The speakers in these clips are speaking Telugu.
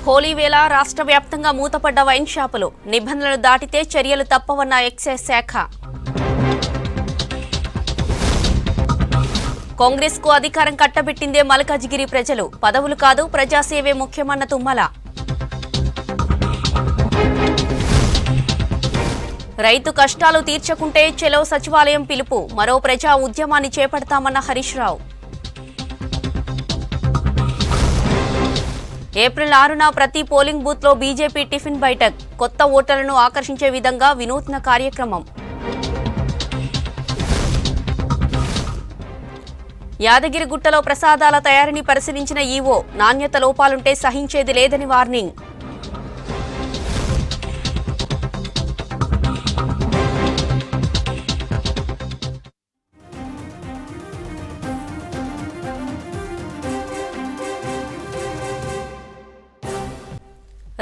హోలీ వేళ రాష్ట్ర వ్యాప్తంగా మూతపడ్డ వైన్ షాపులు నిబంధనలు దాటితే చర్యలు తప్పవన్న ఎక్సైజ్ శాఖ. కాంగ్రెస్ కు అధికారం కట్టబెట్టిందే మల్కాజిగిరి ప్రజలు, పదవులు కాదు ప్రజాసేవే ముఖ్యమన్న తుమ్మల. రైతు కష్టాలు తీర్చకుంటే చెలో సచివాలయం పిలుపు, మరో ప్రజా ఉద్యమాన్ని చేపడతామన్న హరీష్ రావు. ఏప్రిల్ 6న ప్రతి పోలింగ్ బూత్ లో బీజేపీ టిఫిన్ బైఠక్, కొత్త ఓటర్లను ఆకర్షించే విధంగా వినూత్న కార్యక్రమం. యాదగిరిగుట్టలో ప్రసాదాల తయారీని పరిశీలించిన ఈవో, నాణ్యత లోపాలుంటే సహించేది లేదని వార్నింగ్.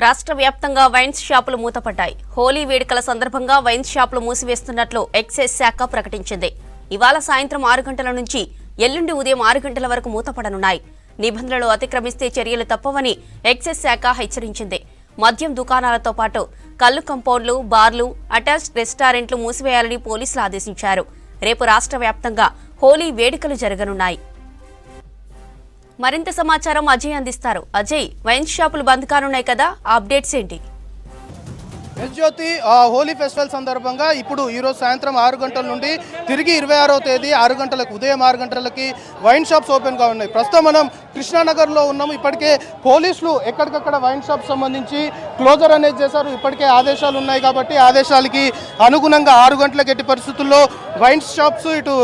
రాష్ట్ర వ్యాప్తంగా వైన్స్ షాపులు మూతపడ్డాయి. హోలీ వేడుకల సందర్భంగా వైన్స్ షాపులు మూసివేస్తున్నట్లు ఎక్సైజ్ శాఖ ప్రకటించింది. ఇవాళ సాయంత్రం 6 గంటల నుంచి ఎల్లుండి ఉదయం 6 గంటల వరకు మూతపడనున్నాయి. నిబంధనలు అతిక్రమిస్తే చర్యలు తప్పవని ఎక్సైజ్ శాఖ హెచ్చరించింది. మద్యం దుకాణాలతో పాటు కల్లు కంపౌండ్లు, బార్లు, అటాచ్డ్ రెస్టారెంట్లు మూసివేయాలని పోలీసులు ఆదేశించారు. రేపు రాష్ట్ర వ్యాప్తంగా హోలీ వేడుకలు జరగనున్నాయి. మరింత సమాచారం అజయ్ అందిస్తారు. అజయ్, వైన్ షాపులు బంద్ కానున్నాయి కదా, ఆ అప్డేట్స్ ఏంటి? జ్యోతి, హోలీ ఫెస్టివల్ సందర్భంగా ఇప్పుడు ఈరోజు సాయంత్రం 6 గంటల నుండి తిరిగి 26వ తేదీ 6 గంటలకు ఉదయం 6 గంటలకి వైన్ షాప్స్ ఓపెన్గా ఉన్నాయి. ప్రస్తుతం మనం కృష్ణానగర్లో ఉన్నాము. ఇప్పటికే పోలీసులు ఎక్కడికక్కడ వైన్ షాప్ సంబంధించి క్లోజర్ అనేది చేశారు. ఇప్పటికే ఆదేశాలు ఉన్నాయి కాబట్టి ఆదేశాలకి అనుగుణంగా 6 గంటలకు ఎట్టి పరిస్థితుల్లో వైన్ షాప్స్, ఇటు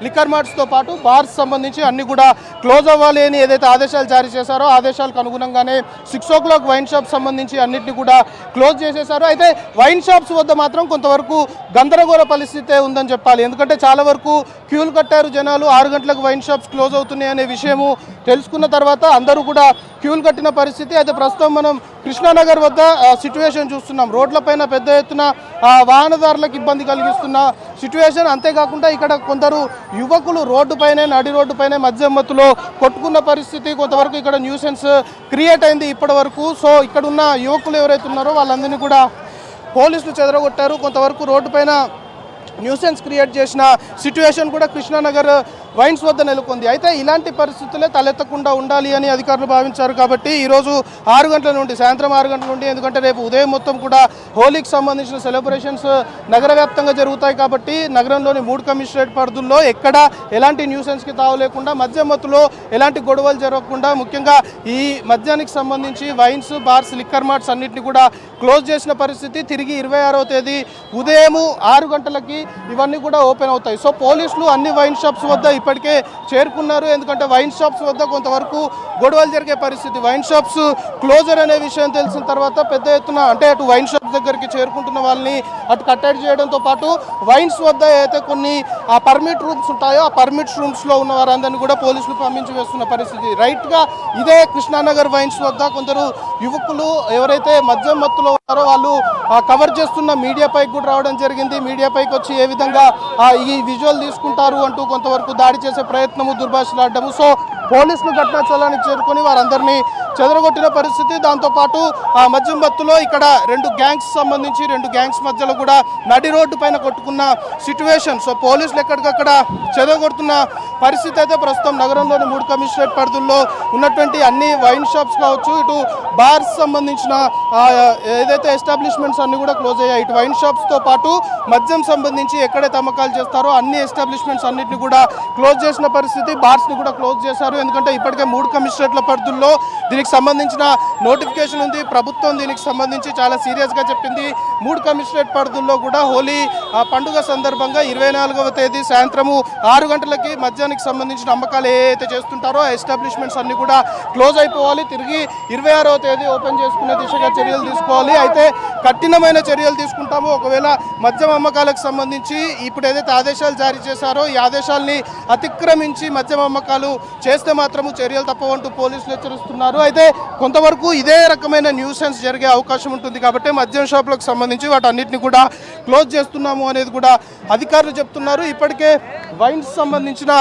లిక్కర్ మార్ట్స్తో పాటు బార్స్ సంబంధించి అన్ని కూడా క్లోజ్ అవ్వాలి అని ఏదైతే ఆదేశాలు జారీ చేశారో ఆదేశాలకు అనుగుణంగానే 6 o'clock వైన్ షాప్ సంబంధించి అన్నింటినీ కూడా క్లోజ్ చేసేసారు. అయితే వైన్ షాప్స్ వద్ద మాత్రం కొంతవరకు గందరగోళ పరిస్థితే ఉందని చెప్పాలి. ఎందుకంటే చాలా వరకు క్యూలు కట్టారు జనాలు. 6 గంటలకు వైన్ షాప్స్ క్లోజ్ అవుతున్నాయి అనే విషయము తెలుసుకున్న తర్వాత అందరూ కూడా క్యూలు కట్టిన పరిస్థితి. అయితే ప్రస్తుతం మనం కృష్ణానగర్ వద్ద సిచ్యువేషన్ చూస్తున్నాం. రోడ్లపైన పెద్ద ఎత్తున వాహనదారులకు ఇబ్బంది కలిగిస్తున్న సిచ్యువేషన్. అంతేకాకుండా ఇక్కడ కొందరు యువకులు రోడ్డుపైనే, నడి రోడ్డుపైనే మద్యం మత్తులో కొట్టుకున్న పరిస్థితి కొంతవరకు ఇక్కడ న్యూసెన్స్ క్రియేట్ అయింది ఇప్పటి వరకు. సో ఇక్కడ ఉన్న యువకులు ఎవరైతే ఉన్నారో వాళ్ళందరినీ కూడా పోలీసులు చెదరగొట్టారు. కొంతవరకు రోడ్డుపైన న్యూసెన్స్ క్రియేట్ చేసిన సిచ్యువేషన్ కూడా కృష్ణానగర్ వైన్స్ వద్ద నెలకొంది. అయితే ఇలాంటి పరిస్థితులే తలెత్తకుండా ఉండాలి అని అధికారులు భావించారు. కాబట్టి ఈరోజు 6 గంటల నుండి, సాయంత్రం 6 గంటల నుండి, ఎందుకంటే రేపు ఉదయం మొత్తం కూడా హోలీకి సంబంధించిన సెలబ్రేషన్స్ నగర వ్యాప్తంగా జరుగుతాయి కాబట్టి నగరంలోని 3 కమిషనరేట్ పరిధుల్లో ఎక్కడ ఎలాంటి న్యూసెన్స్కి తావు లేకుండా, మద్యం మత్తులో ఎలాంటి గొడవలు జరగకుండా, ముఖ్యంగా ఈ మద్యానికి సంబంధించి వైన్స్, బార్స్, లిక్కర్ మార్ట్స్ అన్నింటినీ కూడా క్లోజ్ చేసిన పరిస్థితి. తిరిగి 26వ తేదీ ఉదయం 6 గంటలకి ఇవన్నీ కూడా ఓపెన్ అవుతాయి. సో పోలీసులు అన్ని వైన్ షాప్స్ వద్ద ఇప్పటికే చేరుకున్నారు. ఎందుకంటే వైన్ షాప్స్ వద్ద కొంతవరకు గొడవలు జరిగే పరిస్థితి. వైన్ షాప్స్ క్లోజర్ అనే విషయం తెలిసిన తర్వాత పెద్ద ఎత్తున అంటే అటు వైన్ షాప్స్ దగ్గరికి చేరుకుంటున్న వాళ్ళని అటు కట్టడి చేయడంతో పాటు వైన్స్ వద్ద అయితే కొన్ని పర్మిట్ రూమ్స్ ఉంటాయో ఆ పర్మిట్ రూమ్స్లో ఉన్న వారందరినీ కూడా పోలీసులు పంపించి వేస్తున్న పరిస్థితి. రైట్గా ఇదే కృష్ణానగర్ వైన్స్ వద్ద కొందరు యువకులు ఎవరైతే మద్యం మత్తులో ఉన్నారో వాళ్ళు కవర్ చేస్తున్న మీడియా పైకి కూడా రావడం జరిగింది. మీడియా పైకి వచ్చి ఏ విధంగా ఈ విజువల్ తీసుకుంటారు అంటూ కొంతవరకు దాడి చేసే ప్రయత్నము, దుర్భాషలాడము. సో పోలీసులు ఘటనా స్థలానికి చేరుకొని వారందరినీ చెదరగొట్టిన పరిస్థితి. దాంతోపాటు మద్యం మత్తులో ఇక్కడ 2 గ్యాంగ్స్ సంబంధించి 2 గ్యాంగ్స్ మధ్యలో కూడా నడి రోడ్డు పైన కొట్టుకున్న సిచ్యువేషన్. సో పోలీసులు ఎక్కడికక్కడ చెదరగొడుతున్న పరిస్థితి అయితే ప్రస్తుతం నగరంలోని 3 కమిషనరేట్ పరిధుల్లో ఉన్నటువంటి అన్ని వైన్ షాప్స్ కావచ్చు, ఇటు బార్స్ సంబంధించిన ఏదైతే ఎస్టాబ్లిష్మెంట్స్ అన్ని కూడా క్లోజ్ అయ్యాయి. ఇటు వైన్ షాప్స్తో పాటు మద్యం సంబంధించి ఎక్కడైతే అమ్మకాలు చేస్తారో అన్ని ఎస్టాబ్లిష్మెంట్స్ అన్నింటినీ కూడా క్లోజ్ చేసిన పరిస్థితి. బార్స్ని కూడా క్లోజ్ చేశారు. ఎందుకంటే ఇప్పటికే 3 కమిషనరేట్ల పరిధుల్లో దీనికి సంబంధించిన నోటిఫికేషన్ ఉంది. ప్రభుత్వం దీనికి సంబంధించి చాలా సీరియస్గా చెప్పింది. 3 కమిషనరేట్ పరిధుల్లో కూడా హోలీ పండుగ సందర్భంగా 24వ తేదీ సాయంత్రము 6 గంటలకి మద్యానికి సంబంధించిన అమ్మకాలు ఏవైతే చేస్తుంటారో ఆ ఎస్టాబ్లిష్మెంట్స్ అన్ని కూడా క్లోజ్ అయిపోవాలి. తిరిగి 26వ తేదీ ఓపెన్ చేసుకునే దిశగా చర్యలు తీసుకోవాలి. అయితే కఠినమైన చర్యలు తీసుకుంటాము. ఒకవేళ మద్యం అమ్మకాలకు సంబంధించి ఇప్పుడు ఏదైతే ఆదేశాలు జారీ చేశారో ఈ ఆదేశాలని అతిక్రమించి మద్యం అమ్మకాలు చేస్తే మాత్రము చర్యలు తప్పవంటూ పోలీసులు హెచ్చరిస్తున్నారు. అయితే కొంతవరకు ఇదే రకమైన న్యూసెన్స్ జరిగే అవకాశం ఉంటుంది కాబట్టి మద్యం షాపులకు సంబంధించి వాటన్నిటిని కూడా క్లోజ్ చేస్తున్నాము అనేది కూడా అధికారులు చెప్తున్నారు. ఇప్పటికే వైన్స్ సంబంధించిన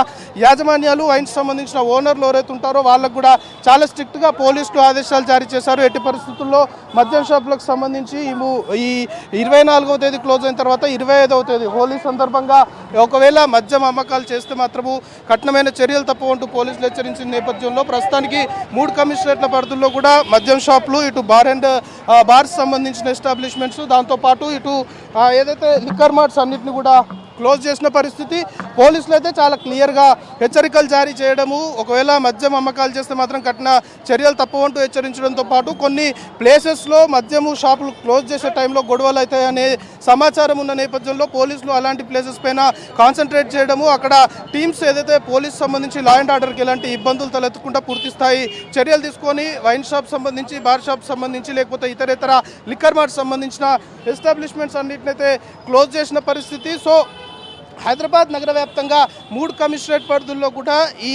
యాజమాన్యాలు వైన్స్ సంబంధించిన ఓనర్లు ఎవరైతే ఉంటారో వాళ్ళకు కూడా చాలా స్ట్రిక్ట్గా పోలీసులు ఆదేశాలు జారీ చేశారు. ఎట్టి పరిస్థితుల్లో మద్యం షాపులకు సంబంధించి ఈ 24వ తేదీ క్లోజ్ అయిన తర్వాత 25వ తేదీ హోలీ సందర్భంగా ఒకవేళ మద్యం అమ్మకాలు చేస్తే మాత్రము కఠినమైన చర్యలు తప్పవంటూ పోలీసులు హెచ్చరించిన నేపథ్యంలో ప్రస్తుతానికి 3 కమిషనరేట్ల పరిధుల్లో కూడా మద్యం షాపులు, ఇటు బార్స్ సంబంధించిన ఎస్టాబ్లిష్మెంట్స్, దాంతోపాటు ఇటు ఏదైతే లిక్కర్ మార్ట్స్ అన్నింటినీ కూడా క్లోజ్ చేసిన పరిస్థితి. పోలీసులు అయితే చాలా క్లియర్గా హెచ్చరికలు జారీ చేయడము, ఒకవేళ మద్యం అమ్మకాలు చేస్తే మాత్రం కఠిన చర్యలు తప్పవంటూ హెచ్చరించడంతో పాటు కొన్ని ప్లేసెస్లో మద్యము షాపులు క్లోజ్ చేసే టైంలో గొడవలు అవుతాయనే సమాచారం ఉన్న నేపథ్యంలో పోలీసులు అలాంటి ప్లేసెస్ పైన కాన్సన్ట్రేట్ చేయడము, అక్కడ టీమ్స్ ఏదైతే పోలీసు సంబంధించి లా అండ్ ఆర్డర్కి ఎలాంటి ఇబ్బందులు తలెత్తకుండా పూర్తి స్థాయి చర్యలు తీసుకొని వైన్ షాప్ సంబంధించి, బార్ షాప్ సంబంధించి, లేకపోతే ఇతరేతర లిక్కర్ మార్ట్ సంబంధించిన ఎస్టాబ్లిష్మెంట్స్ అన్నింటినైతే క్లోజ్ చేసిన పరిస్థితి. సో హైదరాబాద్ నగర వ్యాప్తంగా 3 కమిషనరేట్ పరిధుల్లో కూడా ఈ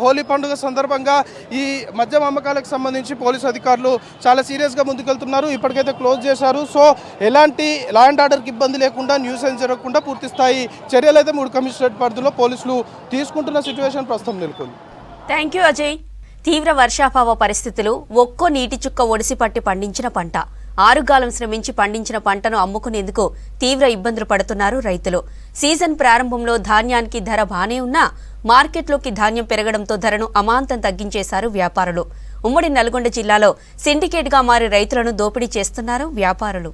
హోలీ పండుగ సందర్భంగా ఈ మద్యం అమ్మకాలకు సంబంధించి పోలీసు అధికారులు చాలా సీరియస్గా ముందుకెళ్తున్నారు. ఇప్పటికైతే క్లోజ్ చేశారు. సో ఎలాంటి లా అండ్ ఆర్డర్కి ఇబ్బంది లేకుండా, న్యూసెన్స్ జరగకుండా పూర్తి స్థాయి చర్యలు అయితే 3 కమిషనరేట్ పరిధుల్లో పోలీసులు తీసుకుంటున్న సిచ్యువేషన్ ప్రస్తుతం నెలకొంది. Thank you Ajay. తీవ్ర వర్షాభావ పరిస్థితులు, ఒక్కో నీటి చుక్క ఒడిసి పట్టి పండించిన పంట, ఆరుగాలం శ్రమించి పండించిన పంటను అమ్ముకునేందుకు తీవ్ర ఇబ్బందులు పడుతున్నారు రైతులు. సీజన్ ప్రారంభంలో ధాన్యానికి ధర బానే ఉన్నా మార్కెట్లోకి ధాన్యం పెరగడంతో ధరను అమాంతం తగ్గించేశారు వ్యాపారులు. ఉమ్మడి నల్గొండ జిల్లాలో సిండికేట్గా మారి రైతులను దోపిడీ చేస్తున్నారు వ్యాపారులు.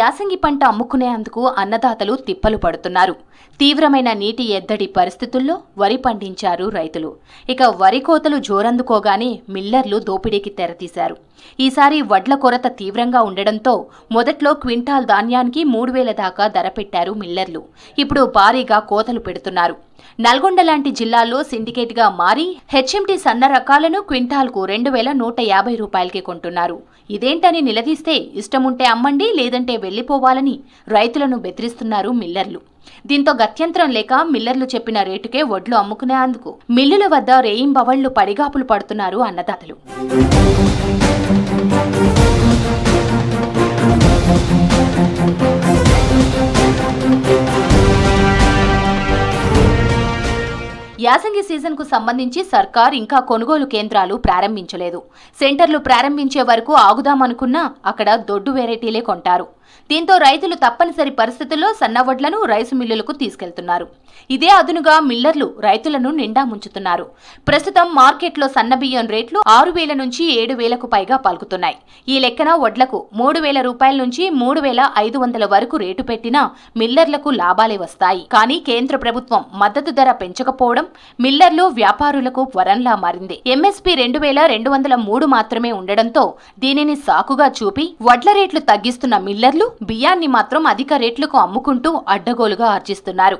యాసంగి పంట అమ్ముకునేందుకు అన్నదాతలు తిప్పలు పడుతున్నారు. తీవ్రమైన నీటి ఎద్దడి పరిస్థితుల్లో వరి పండించారు రైతులు. ఇక వరి కోతలు జోరందుకోగానే మిల్లర్లు దోపిడీకి తెరతీశారు. ఈసారి వడ్ల కొరత తీవ్రంగా ఉండడంతో మొదట్లో క్వింటాల్ ధాన్యానికి 3,000 దాకా ధర పెట్టారు మిల్లర్లు. ఇప్పుడు భారీగా కోతలు పెడుతున్నారు. నల్గొండ లాంటి జిల్లాల్లో సిండికేట్గా మారి హెచ్ఎంటీ సన్న రకాలను క్వింటాల్కు 2,150 రూపాయలకి కొంటున్నారు. ఇదేంటని నిలదీస్తే ఇష్టముంటే అమ్మండి, లేదంటే వెళ్లిపోవాలని రైతులను బెదిరిస్తున్నారు మిల్లర్లు. దీంతో గత్యంతరం లేక మిల్లర్లు చెప్పిన రేటుకే వడ్లు అమ్ముకునేందుకు మిల్లుల వద్ద రేయింబవళ్లు పడిగాపులు పడుతున్నారు అన్నదాతలు. యాసంగి సీజన్కు సంబంధించి సర్కార్ ఇంకా కొనుగోలు కేంద్రాలు ప్రారంభించలేదు. సెంటర్లు ప్రారంభించే వరకు ఆగుదామనుకున్నా అక్కడ దొడ్డు వెరైటీలే కొంటారు. దీంతో రైతులు తప్పనిసరి పరిస్థితుల్లో సన్నవడ్లను రైసు మిల్లులకు తీసుకెళ్తున్నారు. ఇదే అదునుగా మిల్లర్లు రైతులను నిండా ముంచుతున్నారు. ప్రస్తుతం మార్కెట్లో సన్నబియ్యం రేట్లు 6,000 నుంచి 7,000కు పైగా పలుకుతున్నాయి. ఈ లెక్కన వడ్లకు 3,000 రూపాయల నుంచి 3,500 వరకు రేటు పెట్టినా మిల్లర్లకు లాభాలే వస్తాయి. కానీ కేంద్ర ప్రభుత్వం మద్దతు ధర పెంచకపోవడం మిల్లర్లు, వ్యాపారులకు వరంలా మారింది. ఎంఎస్పీ 2,203 మాత్రమే ఉండడంతో దీనిని సాకుగా చూపి వడ్ల రేట్లు తగ్గిస్తున్న మిల్లర్లు బియ్యాన్ని మాత్రం అధిక రేట్లకు అమ్ముకుంటూ అడ్డగోలుగా ఆర్జిస్తున్నారు.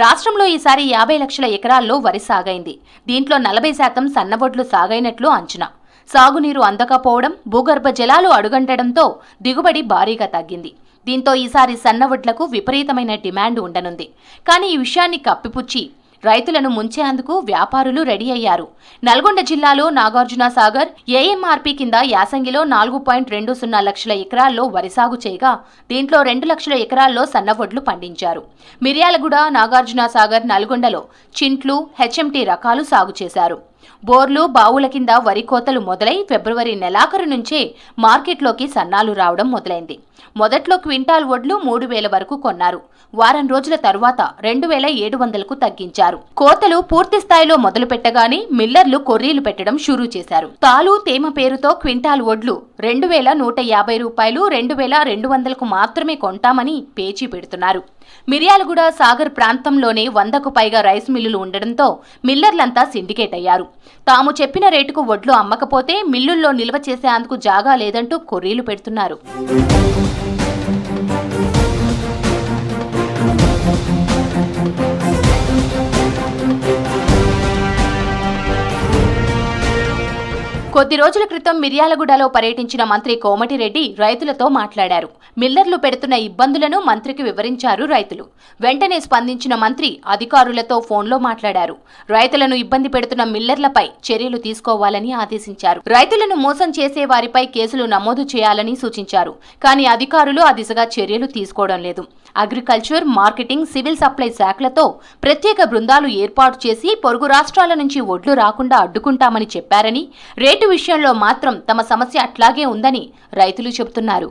రాష్ట్రంలో ఈసారి 50 లక్షల ఎకరాల్లో వరి సాగైంది. దీంట్లో 40% సన్నవడ్లు సాగైనట్లు అంచనా. సాగునీరు అందకపోవడం, భూగర్భ జలాలు అడుగంటడంతో దిగుబడి భారీగా తగ్గింది. దీంతో ఈసారి సన్నవడ్లకు విపరీతమైన డిమాండ్ ఉండనుంది. కానీ ఈ విషయాన్ని కప్పిపుచ్చి రైతులను ముంచేందుకు వ్యాపారులు రెడీ అయ్యారు. నల్గొండ జిల్లాలో నాగార్జున సాగర్ ఏఎంఆర్పీ కింద యాసంగిలో 4.20 లక్షల ఎకరాల్లో వరి సాగు చేయగా దీంట్లో 2 లక్షల ఎకరాల్లో సన్నవడ్లు పండించారు. మిర్యాలగూడ, నాగార్జున సాగర్, నల్గొండలో చింట్లు, హెచ్ఎంటీ రకాలు సాగు చేశారు. బోర్లు, బావుల కింద వరి కోతలు మొదలై ఫిబ్రవరి నెలాఖరు నుంచే మార్కెట్లోకి సన్నాలు రావడం మొదలైంది. మొదట్లో క్వింటాల్ వడ్లు 3,000 వరకు కొన్నారు. వారం రోజుల తరువాత 2,700కు తగ్గించారు. కోతలు పూర్తి స్థాయిలో మొదలు పెట్టగానే మిల్లర్లు కొర్రీలు పెట్టడం షురూ చేశారు. తాలు, తేమ పేరుతో క్వింటాల్ వడ్లు 2,150 రూపాయలు, 2,200కు మాత్రమే కొంటామని పేచీ పెడుతున్నారు. మిర్యాలగూడ, సాగర్ ప్రాంతంలోనే 100కు పైగా రైస్ మిల్లులు ఉండడంతో మిల్లర్లంతా సిండికేట్ అయ్యారు. తాము చెప్పిన రేటుకు వడ్లు అమ్మకపోతే మిల్లుల్లో నిల్వ చేసేందుకు జాగా లేదంటూ కొర్రీలు పెడుతున్నారు. కొద్ది రోజుల క్రితం మిర్యాలగూడలో పర్యటించిన మంత్రి కోమటిరెడ్డి రైతులతో మాట్లాడారు. మిల్లర్లు పెడుతున్న ఇబ్బందులను మంత్రికి వివరించారు రైతులు. వెంటనే స్పందించిన మంత్రి అధికారులతో ఫోన్లో మాట్లాడారు. రైతులను ఇబ్బంది పెడుతున్న మిల్లర్లపై చర్యలు తీసుకోవాలని ఆదేశించారు. రైతులను మోసం చేసే వారిపై కేసులు నమోదు చేయాలని సూచించారు. కానీ అధికారులు ఆ దిశగా చర్యలు తీసుకోవడం లేదు. అగ్రికల్చర్, మార్కెటింగ్, సివిల్ సప్లై శాఖలతో ప్రత్యేక బృందాలు ఏర్పాటు చేసి పొరుగు రాష్ట్రాల నుంచి వడ్లు రాకుండా అడ్డుకుంటామని చెప్పారని, రేటు విషయంలో మాత్రం తమ సమస్య అట్లాగే ఉందని రైతులు చెబుతున్నారు.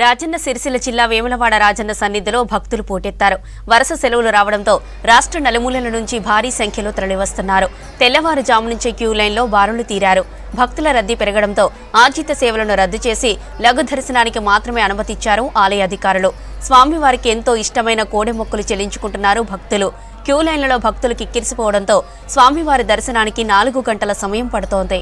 రాజన్న సిరిసిల్ల జిల్లా వేములవాడ రాజన్న సన్నిధిలో భక్తులు పోటెత్తారు. వరుస సెలవులు రావడంతో రాష్ట్ర నలుమూలల నుంచి భారీ సంఖ్యలో తరలివస్తున్నారు. తెల్లవారుజాము నుంచే క్యూ లైన్లో బారులు తీరారు. భక్తుల రద్దీ పెరగడంతో ఆర్జిత సేవలను రద్దు చేసి లఘు దర్శనానికి మాత్రమే అనుమతిచ్చారు ఆలయ అధికారులు. స్వామివారికి ఎంతో ఇష్టమైన కోడె మొక్కులు చెల్లించుకుంటున్నారు భక్తులు. క్యూ లైన్లలో భక్తులు కిక్కిరిసిపోవడంతో స్వామివారి దర్శనానికి 4 గంటల సమయం పడుతోంది.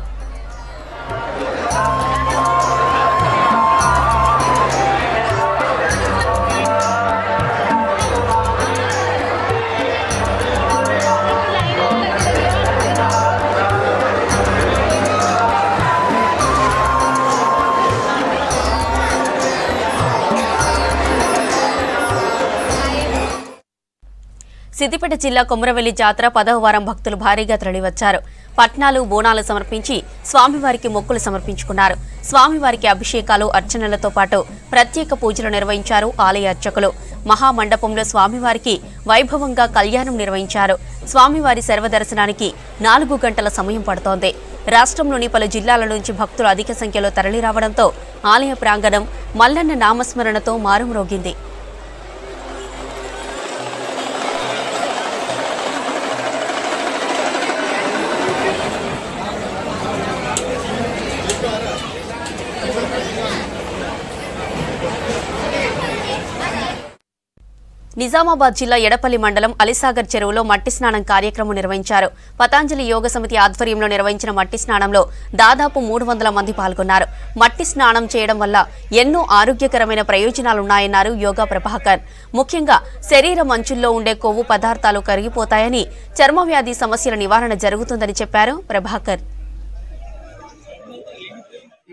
సిద్దిపేట జిల్లా కొమరవెల్లి జాతర 10వ వారం భక్తులు భారీగా తరలివచ్చారు. పట్నాలు, బోనాలు సమర్పించి స్వామివారికి మొక్కులు సమర్పించుకున్నారు. స్వామివారికి అభిషేకాలు, అర్చనలతో పాటు ప్రత్యేక పూజలు నిర్వహించారు ఆలయ అర్చకులు. మహామండపంలో స్వామివారికి వైభవంగా కళ్యాణం నిర్వహించారు. స్వామివారి సర్వదర్శనానికి 4 గంటల సమయం పడుతోంది. రాష్ట్రంలోని పలు జిల్లాల నుంచి భక్తులు అధిక సంఖ్యలో తరలిరావడంతో ఆలయ ప్రాంగణం మల్లన్న నామస్మరణతో మారుమ్రోగింది. నిజామాబాద్ జిల్లా ఎడపల్లి మండలం అలీసాగర్ చెరువులో మట్టి స్నానం కార్యక్రమం నిర్వహించారు. పతాంజలి యోగ సమితి ఆధ్వర్యంలో నిర్వహించిన మట్టి స్నానంలో దాదాపు 300 మంది పాల్గొన్నారు. మట్టి స్నానం చేయడం వల్ల ఎన్నో ఆరోగ్యకరమైన ప్రయోజనాలున్నాయన్నారు యోగా ప్రభాకర్. ముఖ్యంగా శరీరం అంచుల్లో ఉండే కొవ్వు పదార్థాలు కరిగిపోతాయని, చర్మ వ్యాధి సమస్యల నివారణ జరుగుతుందని చెప్పారు ప్రభాకర్.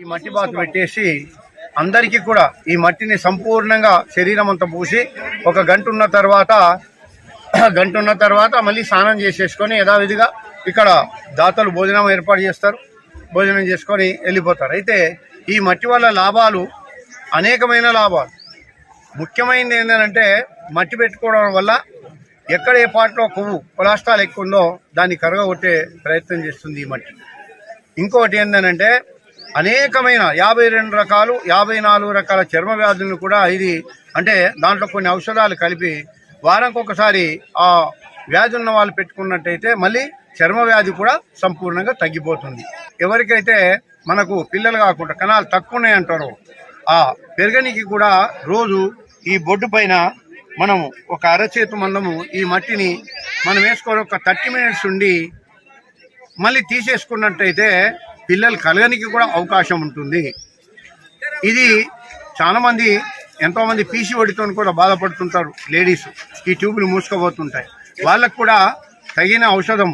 ఈ మట్టి బాతు పెట్టేసి అందరికీ కూడా ఈ మట్టిని సంపూర్ణంగా శరీరం అంతా పూసి ఒక గంట ఉన్న తర్వాత మళ్ళీ స్నానం చేసేసుకొని యథావిధిగా ఇక్కడ దాతలు భోజనం ఏర్పాటు చేస్తారు. భోజనం చేసుకొని వెళ్ళిపోతారు. అయితే ఈ మట్టి వల్ల లాభాలు అనేకమైన లాభాలు. ముఖ్యమైనది ఏంటంటే మట్టి పెట్టుకోవడం వల్ల ఎక్కడ ఏ పాటలో కొవ్వు కొలెస్ట్రాల్ ఎక్కువ ఉందో దాన్ని కరగగొట్టే ప్రయత్నం చేస్తుంది ఈ మట్టి. ఇంకోటి ఏంటంటే అనేకమైన 52 రకాలు 54 రకాల చర్మ వ్యాధులను కూడా ఇది అంటే దాంట్లో కొన్ని ఔషధాలు కలిపి వారానికి ఒకసారి ఆ వ్యాధి ఉన్న వాళ్ళు పెట్టుకున్నట్టయితే మళ్ళీ చర్మ వ్యాధి కూడా సంపూర్ణంగా తగ్గిపోతుంది. ఎవరికైతే మనకు పిల్లలు కాకుండా కణాలు తక్కువ ఉన్నాయి అంటారో ఆ పెరగనికి కూడా రోజు ఈ బొడ్డు పైన మనం ఒక అరచేతు మందము ఈ మట్టిని మనం వేసుకొని ఒక 30 మినిట్స్ ఉండి మళ్ళీ తీసేసుకున్నట్టయితే పిల్లలు కలగనికి కూడా అవకాశం ఉంటుంది. ఇది చాలా మంది ఎంతోమంది పీసీఓడితో కూడా బాధపడుతుంటారు లేడీస్. ఈ ట్యూబులు మూసుకుపోతుంటాయి. వాళ్ళకు కూడా తగిన ఔషధం